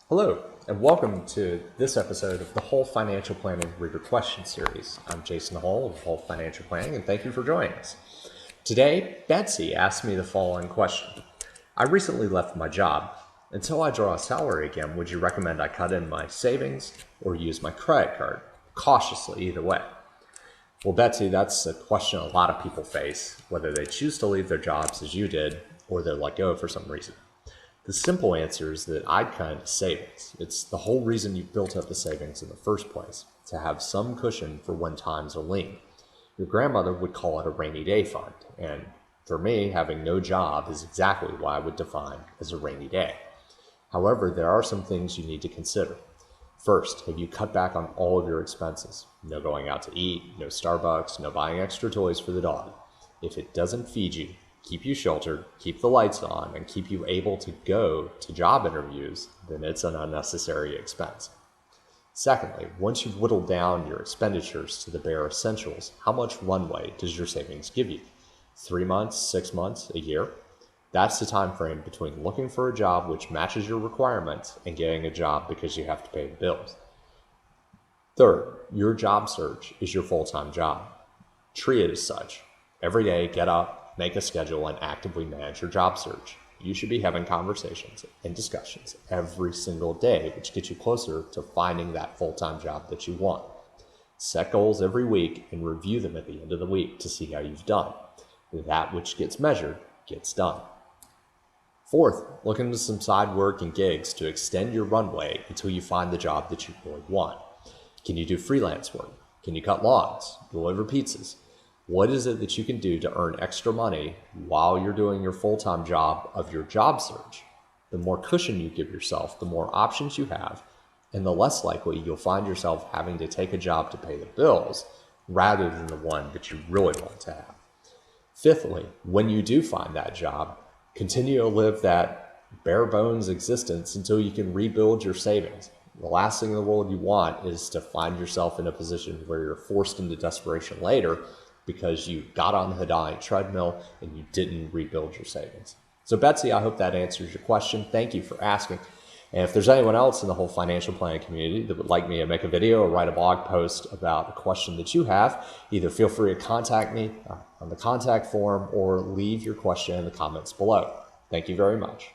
Hello, and welcome to this episode of the Hull Financial Planning Reader Question Series. I'm Jason Hull of Hull Financial Planning, and thank you for joining us. Today, Betsy asked me the following question. I recently left my job. Until I draw a salary again, would you recommend I cut in my savings or use my credit card? Cautiously, either way. Well, Betsy, that's a question a lot of people face, whether they choose to leave their jobs as you did, or they're let go for some reason. The simple answer is that I'd cut into savings. It's the whole reason you built up the savings in the first place, to have some cushion for when times are lean. Your grandmother would call it a rainy day fund, and for me, having no job is exactly what I would define as a rainy day. However, there are some things you need to consider. First, have you cut back on all of your expenses? No going out to eat, no Starbucks, no buying extra toys for the dog. If it doesn't feed you, keep you sheltered, keep the lights on, and keep you able to go to job interviews, then it's an unnecessary expense. Secondly, once you've whittled down your expenditures to the bare essentials, how much runway does your savings give you? 3 months, 6 months, a year? That's the time frame between looking for a job which matches your requirements and getting a job because you have to pay the bills. Third, your job search is your full-time job. Treat it as such. Every day, get up, make a schedule, and actively manage your job search. You should be having conversations and discussions every single day, which gets you closer to finding that full-time job that you want. Set goals every week and review them at the end of the week to see how you've done. That which gets measured gets done. Fourth, look into some side work and gigs to extend your runway until you find the job that you really want. Can you do freelance work? Can you cut lawns, deliver pizzas? What is it that you can do to earn extra money while you're doing your full-time job of your job search? The more cushion you give yourself, the more options you have, and the less likely you'll find yourself having to take a job to pay the bills rather than the one that you really want to have. Fifthly, when you do find that job, continue to live that bare bones existence until you can rebuild your savings. The last thing in the world you want is to find yourself in a position where you're forced into desperation later because you got on the hedonic treadmill and you didn't rebuild your savings. So Betsy, I hope that answers your question. Thank you for asking. And if there's anyone else in the whole financial planning community that would like me to make a video or write a blog post about a question that you have, either feel free to contact me on the contact form or leave your question in the comments below. Thank you very much.